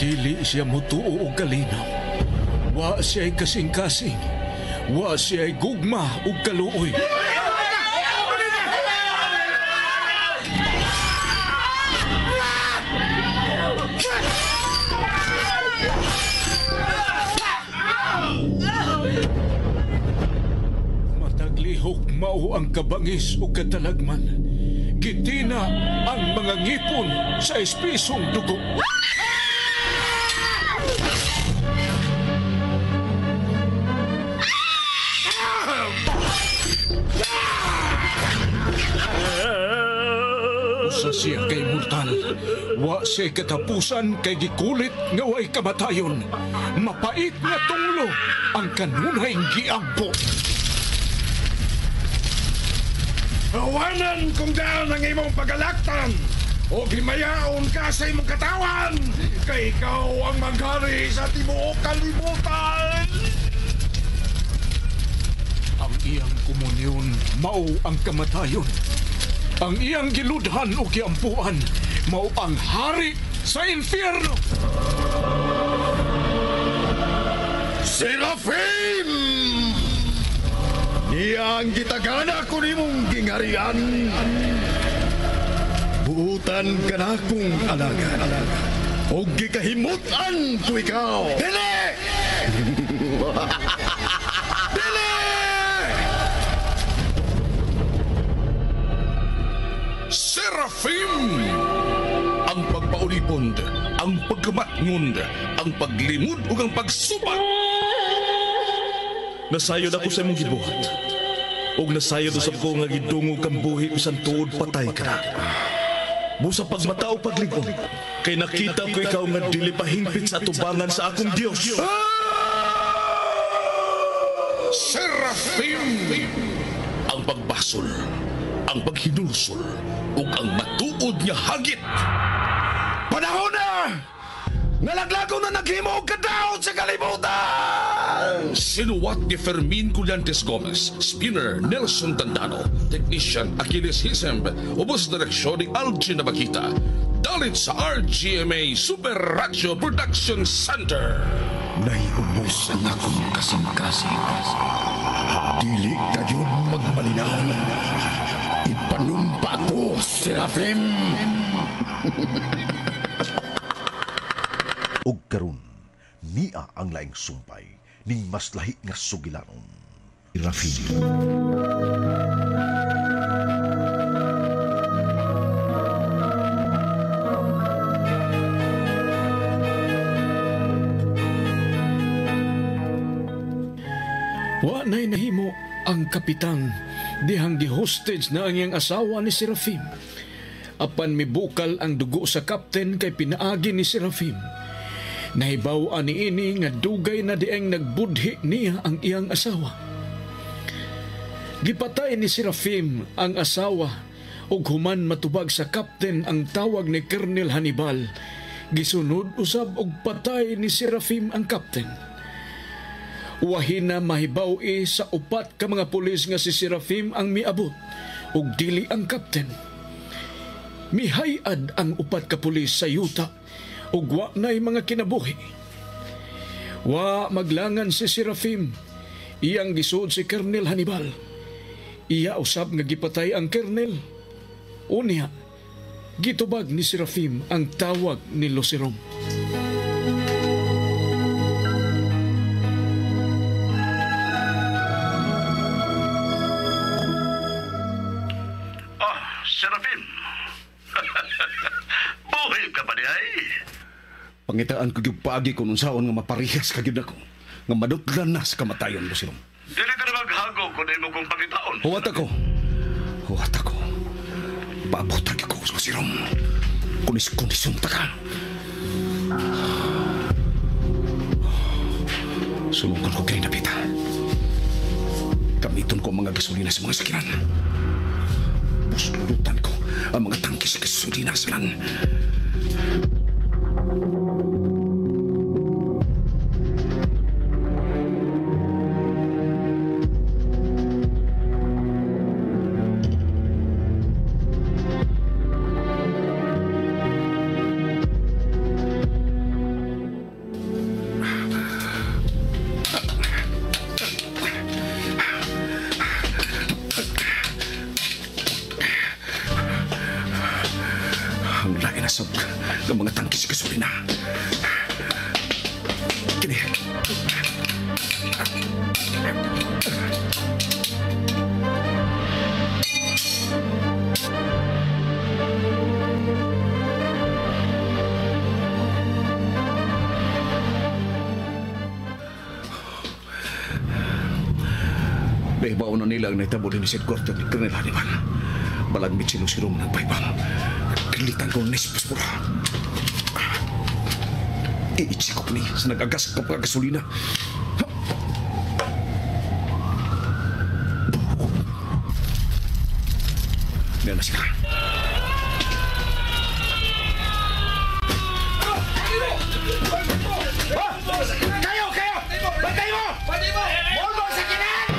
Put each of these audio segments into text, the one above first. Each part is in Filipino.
Dili siya mutuo og kalinaw. Wa siya'y kasing-kasing. Wa siya'y gugma ug kaluoy. Mataglihok mao ang kabangis ug katalagman. Gitina ang mga ngipon sa espisong dugo. Usa siya kay mortal. Wa siya katapusan kay gikulit nga way kamatayon. Mapait nga tunglo ang kanunay giampo. Awanan kung daan ang imong pagalaktan o gimayaon ka sa imong katawan kay ikaw ang maghari sa tibuok kalibutan. Ang iyang komunyon mao ang kamatayon. Ang iyang giludhan o giampuan mao ang hari sa infierno. Serafim! Iya ang gitagana ko nimong gingarian. Buutan ka na kong alaga. O gikahimutan ko ikaw. Dili! Dili! Serafim! Ang pagpaulipond, ang pagkamatngund, ang paglimod ug ang pagsubat. Nasayod ako sa imong gibuhat. Og nasayod usab ko nga gidungog kang buhi bisan tuod patay ka na. Busa pagmatao pagligon, kay nakita ko ikaw nga dili pahingpit sa atubangan sa akong Dios. Serafim! Ang pagbasol, ang paghinulsol, ug ang matuod nga hagit. Panahon na! Nalaglago na naghimo og kadaot sa kalibutan! Sinuwat ni Fermin Cullantes Gomez, spinner Nelson Tandano, technician Achilles Hisemb, ubos direksyon ni Algin Nabakita. Dalit sa RGMA Super Radio Production Center. Naiubos ang akong kasing-kasing. Dili kayo magmalinaw. Ipanumpa ko, Serafim! Og karon niya ang laing sumpay ning mas lahi nga sugilanon. Rafid. Wa na'y nahimo ang kapitan dihang gi-hostage na ang iyang asawa ni Serafim. Apan mibukal ang dugo sa kapten kay pinaagi ni Serafim. Nahibaw ani ini nga dugay na dieng nagbudhi niya ang iyang asawa. Gipatay ni Serafim ang asawa ug human matubag sa kapten ang tawag ni Colonel Hannibal. Gisunod usab og patay ni Serafim ang kapten. Wahina mahibaw sa upat ka mga pulis nga si Serafim ang miabot ug dili ang kapten. Mihayad ang upat ka pulis sa yuta ug wa na'y mga kinabuhi. Wa maglangan si Serafim, iyang gisud si Colonel Hannibal. Iya usab nga gipatay ang Colonel. Unya, gitubag ni Serafim ang tawag ni Lucerom. Serafim! Buhay ka pa niya eh! Pangitaan ko yung paagi ko nung saon nga maparihas ka yun ako. Nga madutlan na sa kamatayon, Lucerom. Dili ka na maghago kung na mo kong pangitaon. Huwat ako. Huwat ako. Paabotag ako, Lucerom. Kunis-kunisong taka. Sulukan ko kay Napita. Gamiton ko ang mga gasolina sa mga sakinan. Pusulutan ko ang mga tangke sa gasolina sa lan. Ang lain na sa mga tangkis gasolina. Kini. Bebaw na nila ang naitabo din si Headquarter ni Colonel Hannibal. Balag mitsilong-silong ng paibang. Kalitan ko ng nispas mula. Iitsikop ni sa nag-agas ka pa gasolina. Ngayon na sila. Kayo! Bantay mo! Bulbo sa kinan!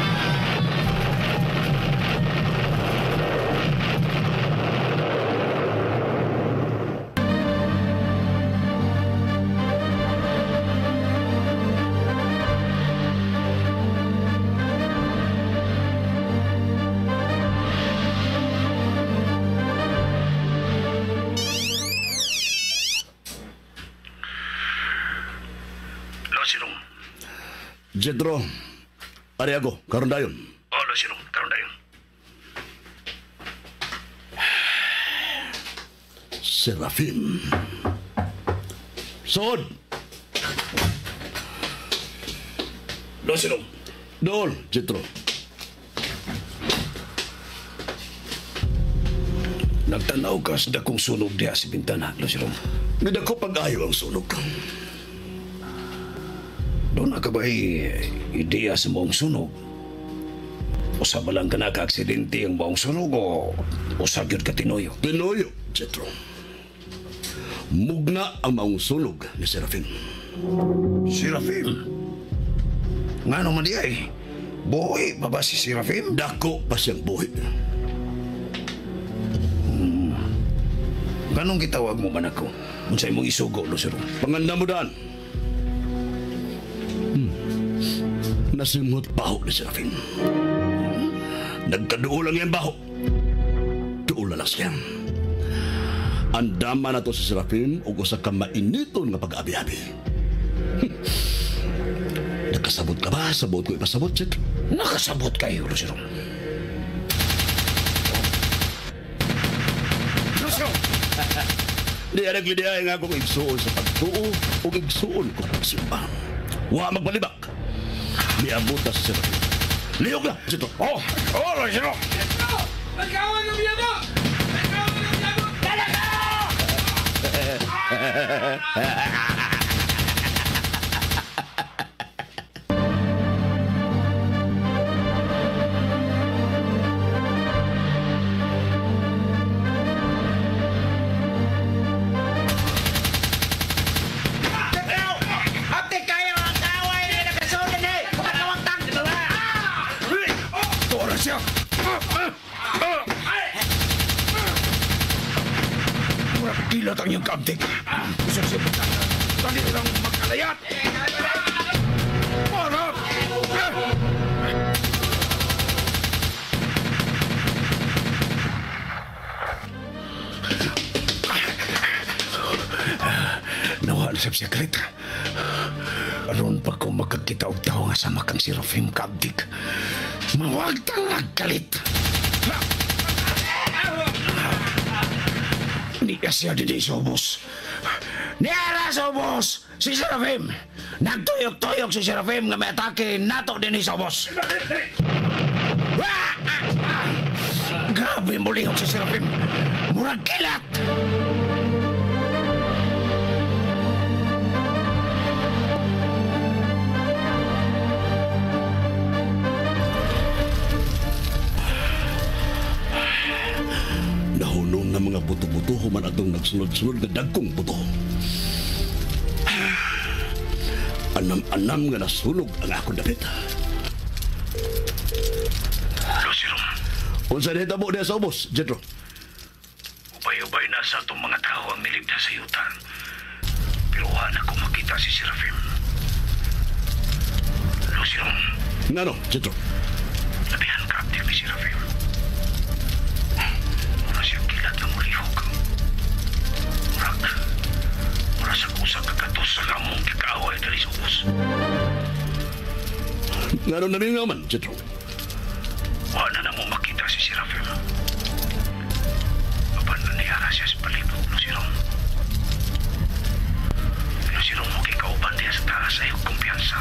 Sirong. Jedro, Ariago, karon dayon. Lo Sirong, karon dayon. Serafim. Sod! Lo Sirong. Doon, Jedro. Nagtanaw ka sa dakong sunog diya sa bintana, Lo Sirong. Nadako pag-ayo ang sunog. Doon na ka ba'y ideya sa maong sunog? O sa balang ka naka-aksidente ang maong sunog o sa gyud ka tinoyo? Tinoyo, Jetro. Mugna ang maong sunog ni Serafim. Serafim? Nga naman diya eh. Buhay pa ba si Serafim? Dako pa siyang buhay. Ganong gitawag mo man ako? Unsay mong isugo, Lo Sirong? Panganda mo daan. Nasimot baho ni Serafim. Nagkaduo lang yan baho. Duo lang siya. Andama na to si Serafim o usa ka mainiton nga pag-abi-abi. Nakasabot ka ba? Sabot ko ipasabot, Jet? Nakasabot kayo, Lo Sirong. Lo Sirong! Di naglidiay nga akong igsuon sa pagtuo o igsuon ko pagsimba. Wa magbalibak. Miabot na sa Serafim. Liyog na, Jet. Lo Sirong! Magkawan ng biyabo! Magkawan ng biyabo! Talaga! Kilat ang iyong kaabdik. Isang sibutan. Dali lang magkalayat. Marap! Nawaan sa sekret. Aron pa ko magkakita og tao nga sama kang si Serafim kaabdik. Mawag tang nagkalit. Niya siya din Sobos. Niyara Sobos! Si Serafim! Nagtuyok-tuyok si Serafim nga may atake nato din Sobos. Grabe mulihok si Serafim. Murag kilat! Nahunong na mga buto-buto human atong nagsunod-sunod na dagkong buto. Anam-anam nga nasunog ang akong dapit. Lo Sirong. Unsa na hitabo diya sa ubos, Jedro? Ubay-ubay na sa itong mga tao ang niligtas sa yuta. Pero wala ko makita si Serafim. Lo Sirong. Ngano, Jedro? Labihan ka aktif ni Serafim. Muna siyang kilat na mulihok. Ngano na rin naman, Jetro? Wala na mo makita si Serafim. Apan nangyara siya sa palibot, Lusirong. Lusirong mo kay kauban niya sa taas ay kumpiyansa.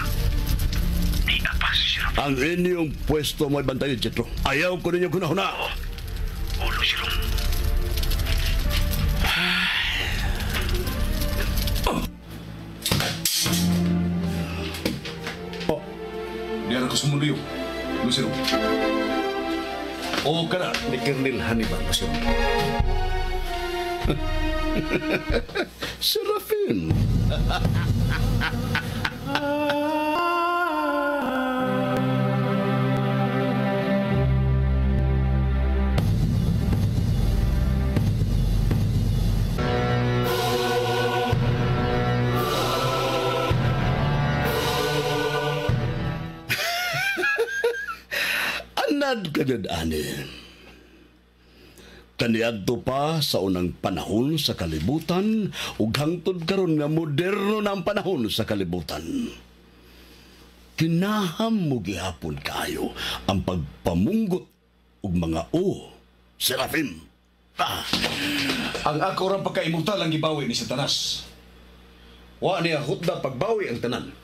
Di apa si Serafim. Ang inyong pwesto mo'y bantayan, Jetro. Ayaw ko ninyo kunahuna. O, Lusirong. Diyan ako sumuliyo. Lucero. O ka na ni Colonel Hannibal, Lusirong. Serafim. Anad kadadanin. Kaniadto pa sa unang panahon sa kalibutan ug hangtod karon nga moderno na ang panahon sa kalibutan. Kinaham mo gihapon kayo ang pagpamunggot ug mga Serafim. Ang ako rang pagkaimutal ang gibawi ni Satanas. Wa niya hutda pagbawi ang tanan.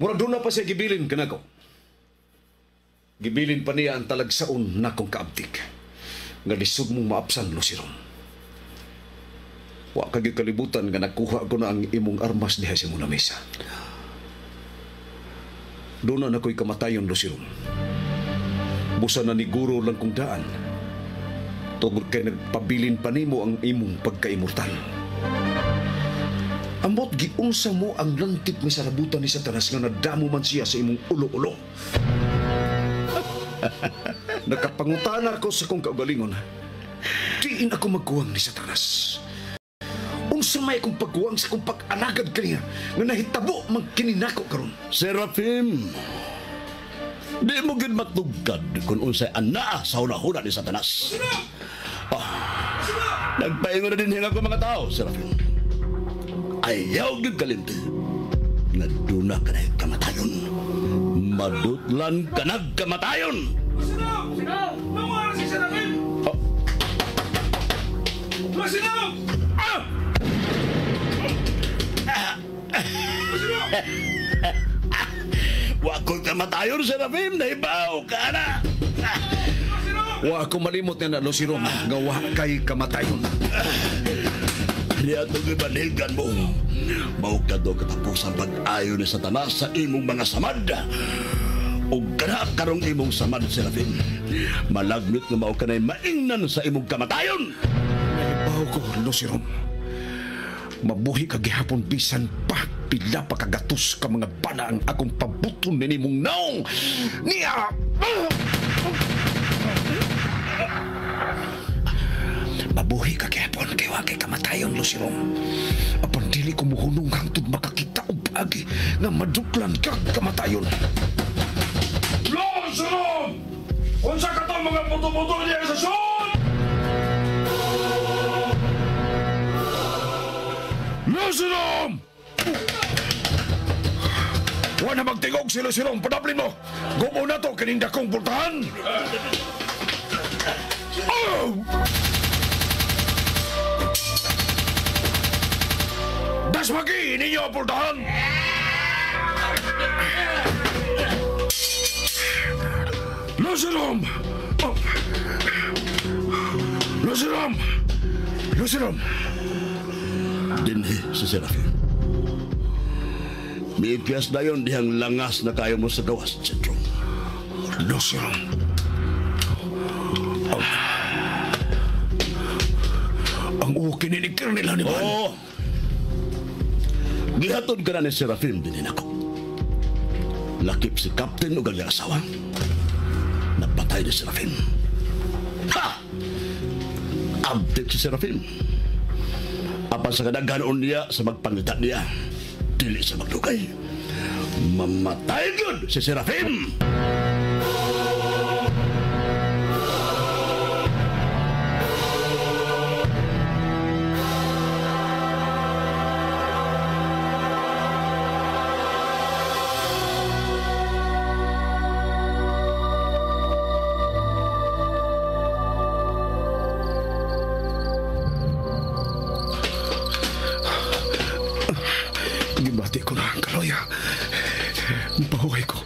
Murag doon na pa siya gibilin kanako. Gibilin pa niya ang talagsaon na kong kaabtik. Nga lisod mong maapsan, Lusirong. Wa kagi kalibutan nga nakuha ko na ang imong armas diha sa muna mesa. Doon na ako'y kamatayon, Lusirong. Busa na ni Guro lang kong daan. Tugod kay nagpabilin pa nimo ang imong pagkaimortal. Amot giunsa mo ang lantip may sarabutan ni Satanas nga nadamo man siya sa imong ulo-ulo. Nakapangutana ako sa kong kaugalingon. Diin ako magkuwang ni Satanas. Unsa may akong pagkuwang sa kong pag-alagad kaniya nga nahitabo magkininako karon. Serafim, di mo gid matugkad kung unsay anaa sa hunahuna ni Satanas. Nagpaingon na din ako mga tao, Serafim. Ayaw gid kalimti. Naduna ka na kamatayon. Madutlan ka nagkamatayon. Sino? Mawala si Serafim! Sino? Wa ko'y kamatayon, Serafim. Naibaw ka na. Wa ako malimot na Lusirong nga wa kay kamatayon. Niya itong ibaligan mo. Mao ka doon katapos ang pag-ayo ni Satanas sa imong mga samad. O kana karong imong samad, Serafim. Malagmit nga mao ka na'y maingnan sa imong kamatayon. Naibaw ko, Lusirong. Mabuhi ka gihapon bisan pa pila pa kagatos ka mga bana ang akong pabuton ni nimong naong niya. Mabuhi ka gihapon kay wa kay kamatayon, Lusirong. Apan dili ko muhunong hangtod makakita og agi nga maduklan ka kamatayon. Lusirong! Unsa ka to mga puto-puto niya sa son? Lusirong! Wa na magtingog si Lusirong. Padaplin mo. Gumo na to kining dakong pultahan. Oh! Dasmagi ninyo ang pultahan. Lusirong! Lusirong! Lusirong! Dinhi si Serafim. Miikyas na yun dihang langas na kayo mo sa gawas, Jetro. Lusirong. Ang ukin ni Colonel Hannibal. Oo. Gihatod ka na ni Serafim din ako. Lakip si Captain o galing asawa. Napatay ni Serafim. Ha! Abdik si Serafim. Apan sa kadaghanon niya sa magpangita niya, dili sa magdugay. Mamatay yun si Serafim! Sulti ko na ang kaloya. Pahuway ko.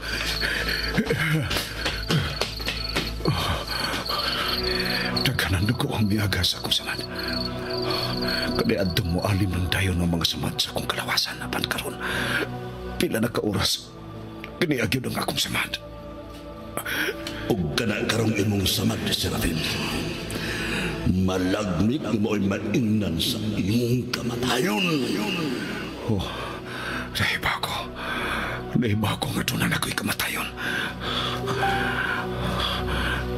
Daghanan ko ang miyaga sa akong samad. Kaniadtong mo alim ng dayon ng mga samad sa akong kalawasan na pankaron. Pila na kauras. Kaniagyo ng akong samad. Ug kana karong imong samad, Serafim. Malagmit mo'y mainan sa imong kamatayon. Oh, nahiba ko nga tunan ako'y kamatayon.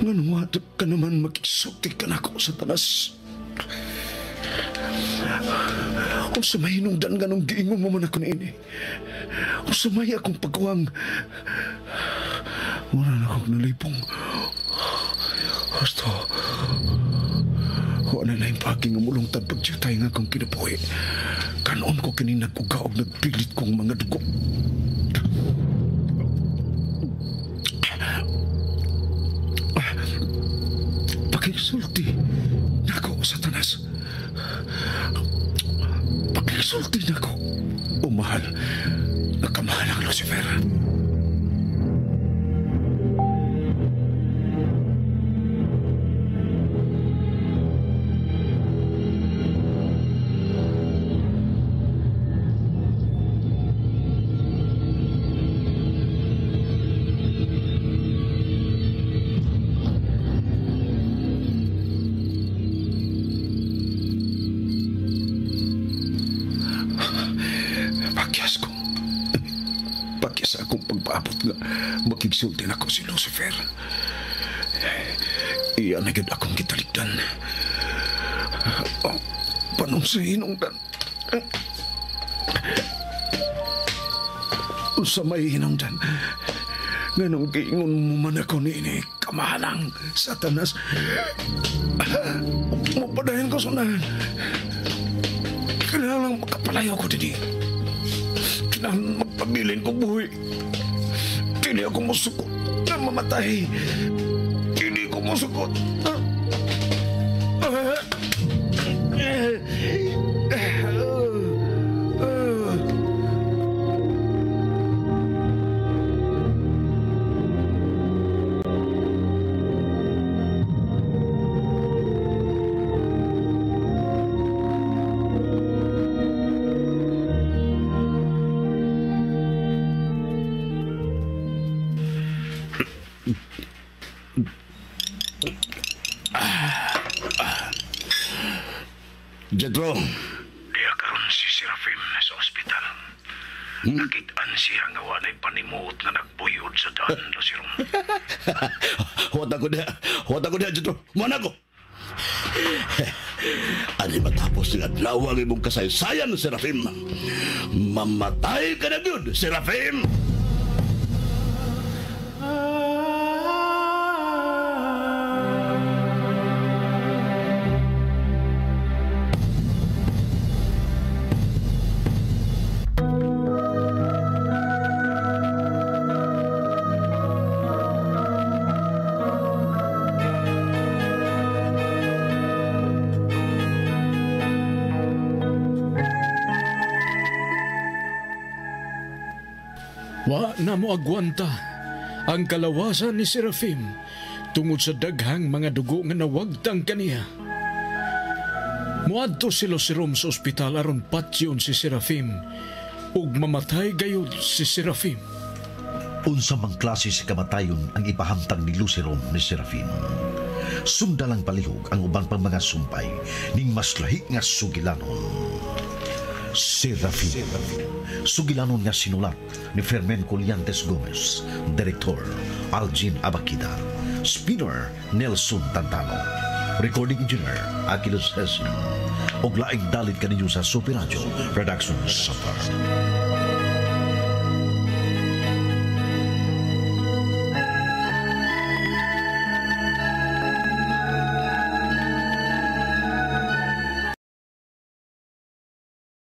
Nganuwat ka naman mag-isulti ka na ako sa tanas. Kung sa may hinungdan nga nung giingon mo man ako na ini. Kung sa may akong pagkuwang. Wala na akong nalipong. Gusto. Wala na yung pagking umulong pagdiyutay nga akong kinabuhi. Kanon ko kininag-uga o nagpilit kong mga dugo. Pakisulti na ako sa tanas. Pakisulti na ako. Umahal. Nakamahal ang Lucifer. Pakyas akong pagpaabot nga makigsulti na ako si Lucifer. Iyan agad akong kitaligdan. Panong sa hinungdan. Sa may hinungdan. Nganong giingon mo man ako ni kamahalang Satanas. Mapadayan ko sunahan. Kailangan makapalayo ko didi. Kailangan magpabilin ko buhay. Hindi ako musukot na mamatay. Hindi ko musukot. Jetro. Diya karon si Serafim sa ospital. Nakitaan siya nga walay panimuot na nagbuyod sa daan, Lasirong. Huwag ako diya, Jetro. Mana ko. Ano matapos ng adlaw ang imong kasaysayan, Serafim? Mamatay ka na yun, Serafim! Wa na mo agwanta ang kalawasan ni Serafim tungod sa daghang mga dugo nga nawagtang kaniya. Muadto si Lucirom sa ospital aron patyon si Serafim ug mamatay gayud si Serafim. Unsa mang klase si kamatayon ang ipahamtang ni Lucirom ni Serafim. Sundalang palihog ang uban pang mga sumpay ning mas lahi nga sugilanon. Serafim. Sugilanon nga sinulat ni Fermin Colliantes Gomez, Direktor Algin Abakida, Spinner Nelson Tantano, Recording Engineer Aquiles Hesin, og laing dalit kaninyo sa Super Radio Production Software.